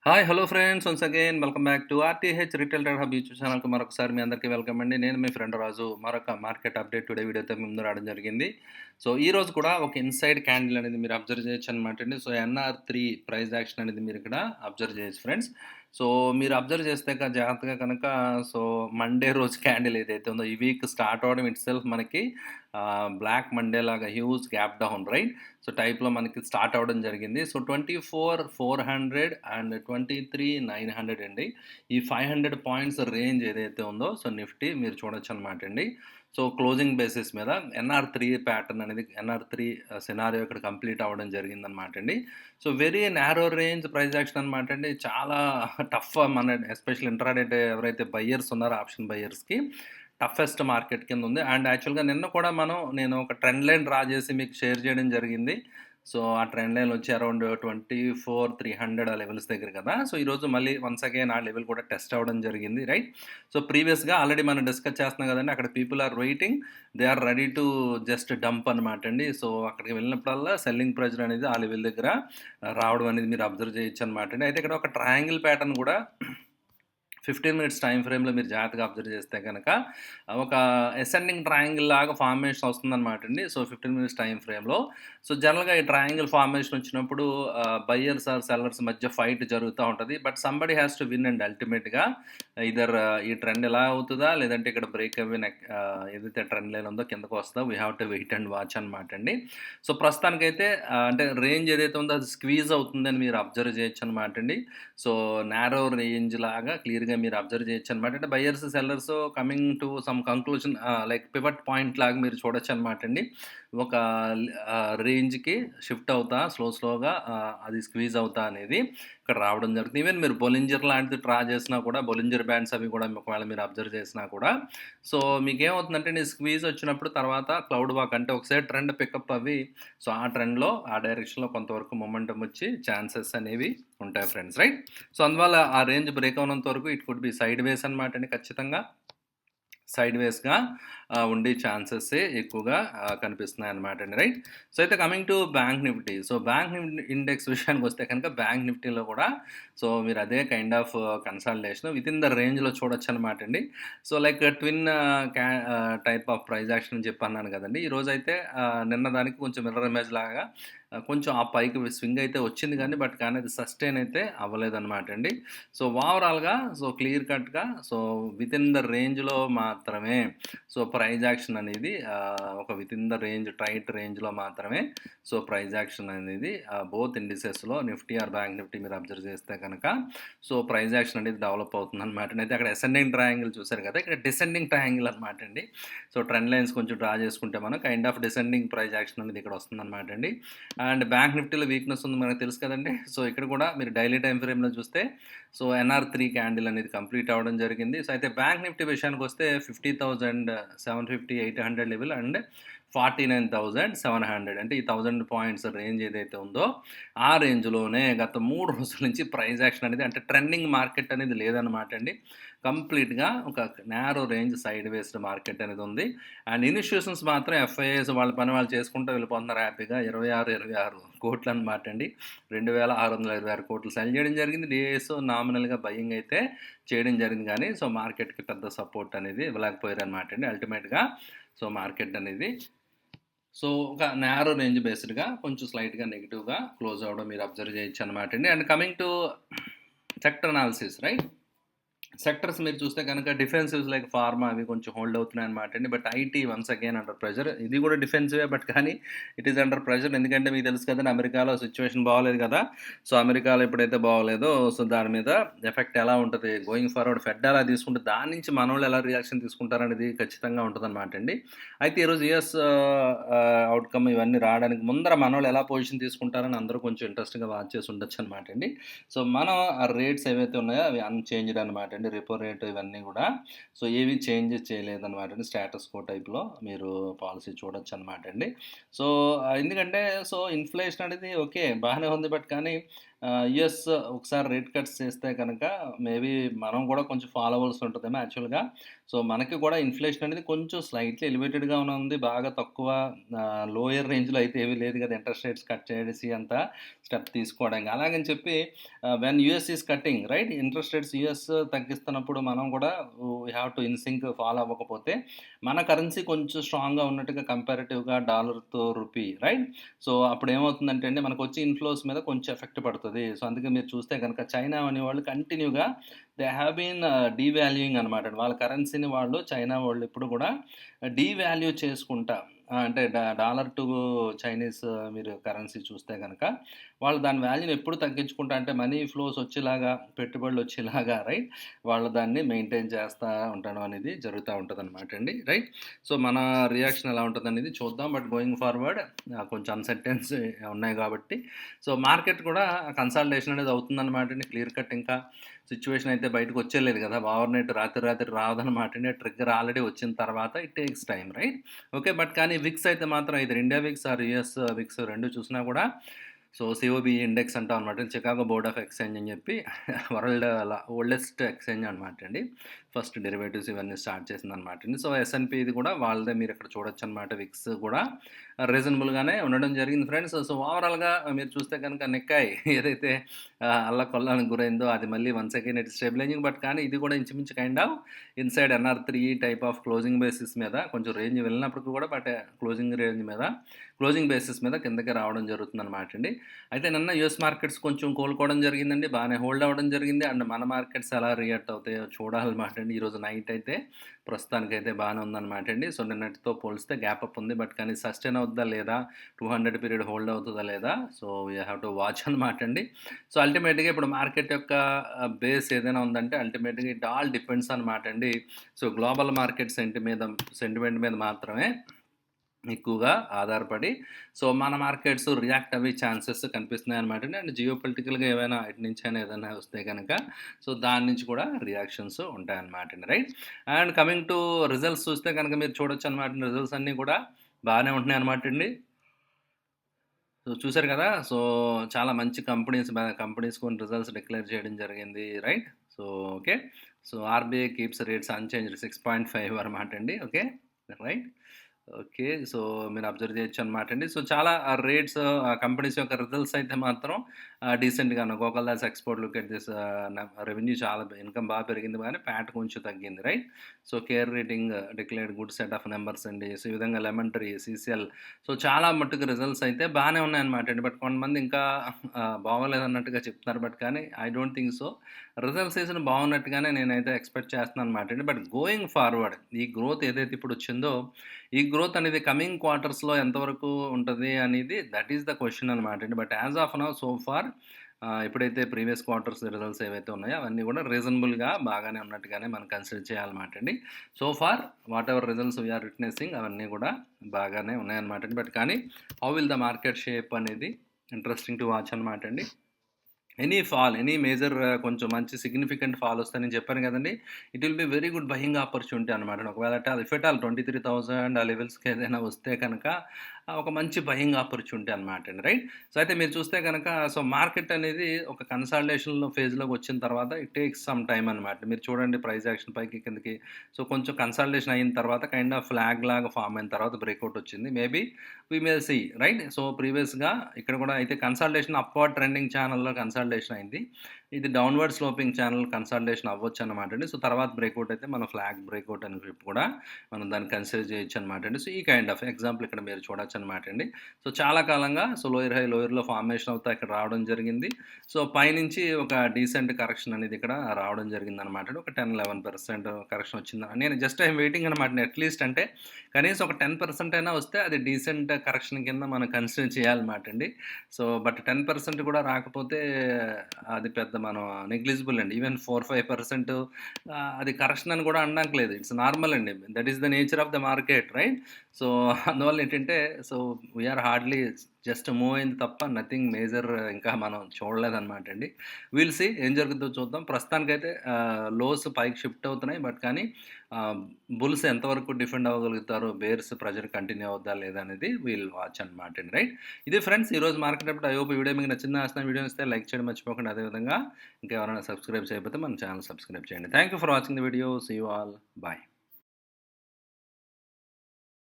Hi! Hello friends. Once again welcome back to RTH retail trader hub YouTube ఛానల్‌కి మరొకసారి మీ అందరికీ welcome అండి. నేను మీ ఫ్రెండ్ రాజు. మరొక మార్కెట్ అప్డేట్ టుడే వీడియోతో మీ ముందు రావడం జరిగింది. సో, ఈరోజు కూడా ఒక ఇన్‌సైడ్ క్యాండిల్ అనేది మీరు అబ్జర్వ్ చేయొచ్చనమాట అండి. సో, ఎన్ఆర్3 ప్రైస్ యాక్షన్ అనేది మీరు ఇక్కడ అబ్జర్వ్ చేయొచ్చు ఫ్రెండ్స్. సో, మీరు అబ్జర్వ్ చేస్తే జాగ్రత్తగా కనుక సో, మండే రోజు క్యాండిల్ ఏదైతే ఉందో ఈ వీక్ స్టార్ట్ అవ్వడం ఇట్‌సెల్ఫ్ మనకి బ్లాక్ మండే లాగా huge gap down right. So, టైప్‌లో మనకి స్టార్ట్ అవ్వడం జరిగింది. సో, 24,400 అండ్ 23,900 అండి. ఈ 500 పాయింట్స్ రేంజ్ ఏదైతే ఉందో సో, నిఫ్టీ మీరు చూడొచ్చనమాట అండి. సో, క్లోజింగ్ బేసిస్ మీద ఎన్ఆర్3 ప్యాటర్న్ అనేది ఎన్ఆర్3 సినారియో ఇక్కడ కంప్లీట్ అవ్వడం జరిగిందనమాట అండి. So, very narrow range price action అనమాట అండి. చాలా టఫ్ మన ఎస్పెషల్లీ ఇంట్రాడే ఎవరైతే బయ్యర్స్ ఉన్నారో ఆప్షన్ బయ్యర్స్‌కి టఫెస్ట్ మార్కెట్ కింద ఉంది. అండ్ యాక్చువల్‌గా నిన్న కూడా నేను ఒక ట్రెండ్ లైన్ డ్రా చేసి మీకు షేర్ చేయడం జరిగింది. సో, ఆ ట్రెండ్ లైన్ వచ్చి అరౌండ్ 24,300 ఆ లెవెల్స్ దగ్గర కదా! సో, ఈరోజు మళ్ళీ వన్స్ అగైన్ ఆ లెవెల్ కూడా టెస్ట్ అవ్వడం జరిగింది. రైట్. సో, ప్రీవియస్‌గా ఆల్రెడీ మనం డిస్కస్ చేస్తున్నాం కదండీ! అక్కడ people are waiting. They are ready to just dump అనమాట అండి. సో, అక్కడికి వెళ్ళినప్పుడల్లా సెల్లింగ్ ప్రెషర్ అనేది ఆ లెవెల్ దగ్గర రావడం అనేది మీరు అబ్జర్వ్ చేయొచ్చనమాట అండి. అయితే ఇక్కడ ఒక ట్రయాంగిల్ ప్యాటర్న్ కూడా 15 మినిట్స్ టైమ్ ఫ్రేమ్‌లో మీరు జాగ్రత్తగా అబ్జర్వ్ చేస్తే గనక ఒక అసెండింగ్ ట్రయాంగిల్ లాగా ఫార్మేషన్ వస్తుందనమాట అండి. సో, 15 మినిట్స్ టైమ్ ఫ్రేమ్‌లో. సో, జనరల్‌గా ఈ ట్రయాంగిల్ ఫార్మేషన్ వచ్చినప్పుడు బయ్యర్స్ ఆర్ సెల్లర్స్ మధ్య ఫైట్ జరుగుతా ఉంటది. But somebody has to win అండి అల్టిమేట్‌గా. ఐదర్ ఈ ట్రెండ్ ఎలా అవుతదా? లేదంటే ఇక్కడ బ్రేక్ అవే ఏదైతే ట్రెండ్ లైన్ ఉందో కిందకు వస్తదా? We have to wait and watch అనమాట అండి. సో, ప్రస్తుతానికైతే అంటే రేంజ్ ఏదైతే ఉందో అది స్క్వీజ్ అవుతుందని మీరు అబ్జర్వ్ చేయొచ్చనమాట అండి. సో, నారో రేంజ్ లాగా క్లియర్‌గా మీరు అబ్జర్వ్ చేయొచ్చనమాట. అంటే buyers, sellers coming to some conclusion like pivot point లాగా మీరు చూడొచ్చనమాట అండి. ఒక రేంజ్‌కి షిఫ్ట్ అవుతా స్లోగా అది స్క్వీజ్ అవుతా అనేది ఇక్కడ రావడం జరుగుతుంది. ఈవెన్ మీరు బొలింజర్ లాంటిది డ్రా చేసినా కూడా బొలింజర్ బ్యాండ్స్ అవి కూడా ఒకవేళ మీరు అబ్జర్వ్ చేసినా కూడా సో, మీకేమవుతుందంటే నీ స్క్వీజ్ వచ్చినప్పుడు తర్వాత క్లౌడ్ వాక్ అంటే ఒకసారి ట్రెండ్ పికప్ అవ్వి సో, ఆ ట్రెండ్‌లో ఆ డైరెక్షన్‌లో కొంతవరకు మొమెంటమ్ వచ్చి ఛాన్సెస్ అనేవి ఉంటాయి ఫ్రెండ్స్. రైట్. సో, అందువల్ల ఆ రేంజ్ బ్రేక్ అవ్వనంత వరకు ఇట్ కుడ్ బి సైడ్ వేస్ అనమాట అండి ఖచ్చితంగా. సైడ్ వేస్‌గా ఉండే ఛాన్సెసే ఎక్కువగా కనిపిస్తున్నాయన్నమాట అండి. రైట్. సో, అయితే coming to bank Nifty. So, bank index విషయానికొస్తే కనుక బ్యాంక్ నిఫ్టీలో కూడా సో, మీరు అదే kind of consolidation within the రేంజ్‌లో చూడొచ్చనమాట అండి. So, like twin type of price action అని చెప్పి అన్నాను కదండీ! ఈరోజైతే నిన్న దానికి కొంచెం మిర్రర్ ఇమేజ్ లాగా కొంచెం ఆ పైకి స్వింగ్ అయితే వచ్చింది గానీ, కానీ అది సస్టైన్ అయితే అవ్వలేదనమాట అండి. సో, ఓవరాల్‌గా సో, క్లియర్ కట్‌గా సో, వితిన్ ద రేంజ్‌లో మాత్రమే సో, ప్రైస్ యాక్షన్ అనేది ఒక వితిన్ ద రేంజ్ టైట్ రేంజ్‌లో మాత్రమే సో, ప్రైస్ యాక్షన్ అనేది బోత్ ఇండిసెస్‌లో నిఫ్టీ ఆర్ బ్యాంక్ నిఫ్టీ మీరు అబ్జర్వ్ చేస్తే కనుక సో, ప్రైస్ యాక్షన్ అనేది డెవలప్ అవుతుందనమాట. అయితే అక్కడ అసెండింగ్ ట్రయాంగిల్ చూసారు కదా! ఇక్కడ డిసెండింగ్ ట్రయాంగిల్ అనమాట అండి. సో, ట్రెండ్ లైన్స్ కొంచెం డ్రా చేసుకుంటే మనం kind of descending price action అనేది ఇక్కడ వస్తుందనమాట అండి. అండ్ బ్యాంక్ నిఫ్టీలో వీక్‌నెస్ ఉంది మనకు తెలుసు కదండీ! సో, ఇక్కడ కూడా మీరు డైలీ టైమ్ ఫ్రేమ్‌లో చూస్తే సో, ఎన్ఆర్3 క్యాండిల్ అనేది కంప్లీట్ అవ్వడం జరిగింది. సో, అయితే బ్యాంక్ నిఫ్టీ విషయానికొస్తే 50,750, 800 లెవెల్ అండ్ 49,700 అంటే ఈ 1000 పాయింట్స్ రేంజ్ ఏదైతే ఉందో, ఆ రేంజ్‌లోనే గత 3 రోజుల నుంచి ప్రైస్ యాక్షన్ అనేది అంటే ట్రెండింగ్ మార్కెట్ అనేది లేదనమాట అండి. కంప్లీట్‌గా ఒక నారో రేంజ్ సైడ్ వేస్డ్ మార్కెట్ అనేది ఉంది. అండ్ ఇన్‌స్టిట్యూషన్స్ మాత్రం ఎఫ్ఐఐస్ వాళ్ళ పని వాళ్ళు చేసుకుంటూ వెళ్ళిపోతున్నారు హ్యాపీగా 26 కోట్లనమాట అండి. 2,626 కోట్లు సెల్ చేయడం జరిగింది. డీఏఎస్ నామినల్‌గా బయింగ్ అయితే చేయడం జరిగింది గానీ, సో, మార్కెట్‌కి పెద్ద సపోర్ట్ అనేది ఇవ్వలేకపోయారనమాట అండి అల్టిమేట్‌గా. సో, మార్కెట్ అనేది సో, ఒక నారో రేంజ్ బేస్డ్‌గా కొంచెం స్లైట్‌గా నెగెటివ్‌గా క్లోజ్ అవ్వడం మీరు అబ్జర్వ్ చేయొచ్చనమాట అండి. And coming to sector analysis right. Sectors మీరు చూస్తే కనుక డిఫెన్సివ్స్ లైక్ ఫార్మా అవి కొంచెం హోల్డ్ అవుతున్నాయన్నమాట అండి. But IT once again under pressure. ఇది కూడా డిఫెన్సివే బట్ కానీ ఇట్ ఈస్ అండర్ ప్రెషర్. ఎందుకంటే మీకు తెలుసు కదండీ అమెరికాలో సిచ్యువేషన్ బాగోలేదు కదా! సో, అమెరికాలో ఎప్పుడైతే బాగోలేదో సో, దాని మీద ఎఫెక్ట్ ఎలా ఉంటది? గోయింగ్ ఫార్వర్డ్ ఫెడ్ ఎలా తీసుకుంటే దాని నుంచి మనోళ్ళు ఎలా రియాక్షన్ తీసుకుంటారనేది ఖచ్చితంగా ఉంటదన్నమాట అండి. అయితే ఈరోజు యూఎస్ అవుట్‌కమ్ ఇవన్నీ రావడానికి ముందర మనోళ్ళు ఎలా పొజిషన్ తీసుకుంటారని అందరూ కొంచెం ఇంట్రెస్ట్‌గా వాచ్ చేసి ఉండొచ్చన్నమాట అండి. సో, మనం ఆ రేట్స్ ఏవైతే ఉన్నాయో అవి అన్‌చేంజ్డ్ అనమాట అండి. రెపో రేట్ ఇవన్నీ గూడా. సో, ఏవి చేంజెస్ చేయలేదనమాట అండి. స్టేటస్ కో టైప్‌లో మీరు పాలసీ చూడొచ్చనమాట అండి. సో, ఎందుకంటే సో, ఇన్‌ఫ్లేషన్ అనేది ఓకే. బానే ఉంది. బట్ కానీ యూఎస్ ఒకసారి రేట్ కట్స్ చేస్తే కనుక మేబీ మనం కూడా కొంచెం ఫాలో అవ్వాల్సి ఉంటదేమో యాక్చువల్‌గా. సో, మనకి కూడా ఇన్‌ఫ్లేషన్ అనేది కొంచెం స్లైట్‌లీ ఎలివేటెడ్‌గానే ఉంది. బాగా తక్కువ లోయర్ రేంజ్‌లో అయితే ఏమీ లేదు కదా! ఇంట్రెస్ట్ రేట్స్ కట్ చేసి అంత స్టెప్ తీసుకోవడానికి. అలాగని చెప్పి when US is cutting right interest rates US తగ్గిస్తున్నప్పుడు మనం కూడా we have to in sync follow అవ్వకపోతే మన కరెన్సీ కొంచెం స్ట్రాంగ్‌గా ఉన్నట్టుగా కంపారిటివ్‌గా డాలర్‌తో రూపీ రైట్? సో, అప్పుడేమవుతుందంటే అండి మనకొచ్చే ఇన్‌ఫ్లోస్ మీద కొంచెం ఎఫెక్ట్ పడతది. సో, అందుకే మీరు చూస్తే గనక చైనా అనేవాళ్ళు కంటిన్యూగా దే హావ్ బీన్ డీవాల్యూయింగ్ అనమాట. వాళ్ళ కరెన్సీని వాళ్ళు చైనా వాళ్ళు ఎప్పుడు కూడా డీవాల్యూ చేసుకుంటా అంటే డాలర్ టు చైనీస్ మీరు కరెన్సీ చూస్తే గనక వాళ్ళు దాని వాల్యూని ఎప్పుడు తగ్గించుకుంటా అంటే మనీ ఫ్లోస్ వచ్చేలాగా, పెట్టుబడులొచ్చేలాగా రైట్? వాళ్ళు దాన్ని మెయింటైన్ చేస్తా ఉండడం అనేది జరుగుతా ఉంటదనమాటండి. రైట్? సో, మన రియాక్షన్ ఎలా ఉంటదనేది చూద్దాం. బట్ గోయింగ్ ఫార్వర్డ్ కొంచెం అన్‌సర్టెన్సీ ఉన్నాయి గాబట్టి, సో, మార్కెట్ కూడా కన్సాలిడేషన్ అనేది అవుతుందనమాటండి. క్లియర్ కట్ ఇంకా సిట్యుయేషన్ అయితే బయటకొచ్చేయలేదు గదా! ఓవర్‌నైట్ రాత్రి రాదనమాటండి. ట్రిగ్గర్ ఆల్రెడీ వచ్చిన తర్వాత it takes time right? Okay. But కానీ విక్స్ అయితే మాత్రం either India VIX or US VIX 2 చూసినా కూడా సో, సిఓబి ఇండెక్స్ అంటాం అనమాట. చికాగో బోర్డ్ ఆఫ్ ఎక్స్‌చేంజ్ అని చెప్పి వరల్డ్ ఓల్డెస్ట్ ఎక్స్‌చేంజ్ అనమాట అండి. ఫస్ట్ డెరివేటివ్స్ ఇవన్నీ స్టార్ట్ చేసిందనమాట అండి. సో, ఎస్ఎన్‌పి ఇది కూడా వాళ్ళదే మీరు ఇక్కడ చూడొచ్చనమాట. విక్స్ కూడా రీజనబుల్‌గానే ఉండడం జరిగింది ఫ్రెండ్స్. సో, ఓవరాల్‌గా మీరు చూస్తే కనుక నిక్కాయ్ ఏదైతే అల్లకల్లోలానికి గురైందో అది మళ్ళీ once again it stabilizing. But కానీ ఇది కూడా ఇంచుమించు kind of inside NR three type of closing basis మీద కొంచెం రేంజ్ వెళ్ళినప్పటికి కూడా బట్ క్లోజింగ్ బేసిస్ మీద కిందకి రావడం జరుగుతుందనమాట అండి. అయితే నిన్న యూఎస్ మార్కెట్స్ కొంచెం కోలుకోవడం జరిగిందండి. బాగానే హోల్డ్ అవ్వడం జరిగింది. అండ్ మన మార్కెట్స్ ఎలా రియాక్ట్ అవుతాయో చూడాలన్నమాట అండి. ఈరోజు నైట్ అయితే ప్రస్తుతానికైతే బాగానే ఉందన్నమాట అండి. సో, నిన్నటితో పోలిస్తే గ్యాప్ అప్ ఉంది. బట్ కానీ సస్టైన్ అవుద్దా లేదా? 200 పీరియడ్ హోల్డ్ అవుతదా లేదా? So, we have to watch అనమాట అండి. సో, అల్టిమేట్‌గా ఇప్పుడు మార్కెట్ యొక్క బేస్ ఏదైనా ఉందంటే అల్టిమేట్‌గా ఇట్ ఆల్ డిపెండ్స్ అనమాట అండి. సో, గ్లోబల్ మార్కెట్ సెంటిమెంట్ మీద మాత్రమే ఎక్కువగా ఆధారపడి సో, మన మార్కెట్స్ రియాక్ట్ అవ్వే ఛాన్సెస్ కనిపిస్తున్నాయన్నమాట అండి. అండ్ జియోపొలిటికల్‌గా ఏవైనా ఎటు నుంచైనా ఏదైనా వస్తే గనక సో, దాని నుంచి కూడా రియాక్షన్స్ ఉంటాయన్నమాట అండి. Right? And coming to results చూస్తే గనక మీరు చూడొచ్చనమాట. రిజల్ట్స్ అన్నీ కూడా బాగానే ఉంటున్నాయన్నమాట అండి. సో, చూసారు కదా! సో, చాలా మంచి కంపెనీస్ కొన్ని రిజల్ట్స్ డిక్లేర్ చేయడం జరిగింది. Right? So, okay. So, RBI keeps rates unchanged 6.5 అనమాట అండి. ఓకే. రైట్? ఓకే. సో, మీరు అబ్జర్వ్ చేయొచ్చనమాటండి. సో, చాలా రేట్స్ కంపెనీస్ యొక్క రిజల్ట్స్ అయితే మాత్రం డీసెంట్‌గానే Gokuldas export look at this revenue చాలా ఇన్‌కమ్ పెరిగింది గానీ ప్యాట్ కొంచెం తగ్గింది. రైట్? So, care rating declared good set of numbers అండి. సో, ఈ విధంగా లెమన్ ట్రీ, సీసీఎల్ సో, చాలా మట్టుకు రిజల్ట్స్ అయితే బానే ఉన్నాయన్నమాటండి. బట్ కొంతమంది ఇంకా బాగోలేదన్నట్టుగా చెప్తున్నారు. బట్ కానీ I don't think so. Result season బాగున్నట్టుగానే నేనైతే ఎక్స్‌పెక్ట్ చేస్తున్నాననమాటండి. బట్ గోయింగ్ ఫార్వర్డ్ ఈ గ్రోత్ ఏదైతే ఇప్పుడొచ్చిందో ఈ గ్రోత్ అనేది కమింగ్ క్వార్టర్స్‌లో ఎంతవరకు ఉంటది అనేది దట్ ఈస్ ద క్వెషన్ అనమాట అండి. But as of now so far ఎప్పుడైతే ప్రీవియస్ క్వార్టర్స్ రిజల్ట్స్ ఏవైతే ఉన్నాయో అవన్నీ కూడా రీజనబుల్‌గా బాగానే ఉన్నట్టుగానే మనం కన్సిడర్ చేయాలన్నమాట అండి. So far whatever results we are witnessing అవన్నీ కూడా బాగానే ఉన్నాయన్నమాట అండి. బట్ కానీ how will the market shape అనేది ఇంట్రెస్టింగ్ టు వాచ్ అనమాట అండి. ఎనీ మేజర్ కొంచెం మంచి సిగ్నిఫికెంట్ ఫాల్ వస్తదని చెప్పాను గదండీ! It will be very good buying opportunity అనమాట. ఒకవేళ ఇఫ్ ఎట్ ఆల్ 23,000 ఆ లెవెల్స్‌కి ఏదైనా వస్తే కనుక ఒక మంచి బయింగ్ ఆపర్చునిటీ అనమాట అండి. రైట్? సో, అయితే మీరు చూస్తే గనక సో, మార్కెట్ అనేది ఒక కన్సాలిడేషన్‌లో ఫేజ్‌లోకి వచ్చిన తర్వాత ఇట్ టేక్స్ సమ్ టైమ్ అనమాట. మీరు చూడండి ప్రైస్ యాక్షన్ పైకి కిందకి సో, కొంచెం కన్సాలిడేషన్ అయిన తర్వాత కైండ్ ఆఫ్ ఫ్లాగ్ లాగా ఫార్మ్ అయిన తర్వాత బ్రేక్‌ఔట్ వచ్చింది. Maybe we may see right? So, ప్రీవియస్‌గా ఇక్కడ కూడా అయితే కన్సాలిడేషన్ అప్‌వర్డ్ ట్రెండింగ్ ఛానెల్‌లో కన్సాలిడేషన్ అయింది. ఇది డౌన్‌వర్డ్ స్లోపింగ్ ఛానెల్ కన్సాలిడేషన్ అవ్వొచ్చన్నమాట అండి. సో, తర్వాత బ్రేక్‌ఔట్ అయితే మనం ఫ్లాగ్ బ్రేక్‌ఔట్ అని చెప్పి కూడా మనం దాన్ని కన్సిడర్ చేయొచ్చన్నమాట అండి. సో, ఈ కైండ్ ఆఫ్ ఎగ్జాంపుల్ ఇక్కడ మీరు చూడొచ్చన్నమాట అండి. సో, చాలా కాలంగా సో, లోయర్ హై, లోయర్‌లో ఫార్మేషన్ అవుతా ఇక్కడ రావడం జరిగింది. సో, పైనుంచి ఒక డీసెంట్ కరెక్షన్ అనేది ఇక్కడ రావడం జరిగిందన్నమాట అండి. ఒక 10, 11% కరెక్షన్ వచ్చింది. నేను జస్ట్ ఐయామ్ వెయిటింగ్ అనమాట. అట్‌లీస్ట్ అంటే కనీసం ఒక 10% అయినా వస్తే అది డీసెంట్ కరెక్షన్ కింద మనం కన్సిడర్ చేయాలన్నమాట అండి. సో, బట్ 10% కూడా రాకపోతే అది పెద్ద మనం నెగ్లిజిబుల్ అండి. ఈవెన్ 4, 5% అది కరెక్షన్ అని కూడా అనడానికి లేదు. ఇట్స్ నార్మల్ అండి. That is the nature of the market right? So, అందువల్ల ఏంటంటే, so, we are hardly just move అయింది తప్ప నథింగ్ మేజర్ ఇంకా మనం చూడలేదనమాట అండి. విల్ సీ ఏం జరుగుద్దో చూద్దాం. ప్రస్తుతానికైతే లోస్ పైకి షిఫ్ట్ అవుతున్నాయి. బట్ కానీ ఆహ్, బుల్స్ ఎంతవరకు డిఫెండ్ అవ్వగలుగుతారో, బేర్స్ ప్రెషర్ కంటిన్యూ అవుద్దా లేదా అనేది వీల్ వాచ్ అనమాట అండి. రైట్. ఇది ఫ్రెండ్స్ ఈరోజు మార్కెట్ అప్డేట్. ఐ హోప్ ఈ వీడియో మీకు నచ్చిందని ఆశిస్తున్నాను. వీడియో నచ్చితే లైక్ చేయడం మర్చిపోకండి. అదేవిధంగా ఇంకా ఎవరైనా సబ్స్క్రైబ్ చేయకపోతే మన ఛానల్ సబ్స్క్రైబ్ చేయండి. Thank you for watching the video. See you all. Bye.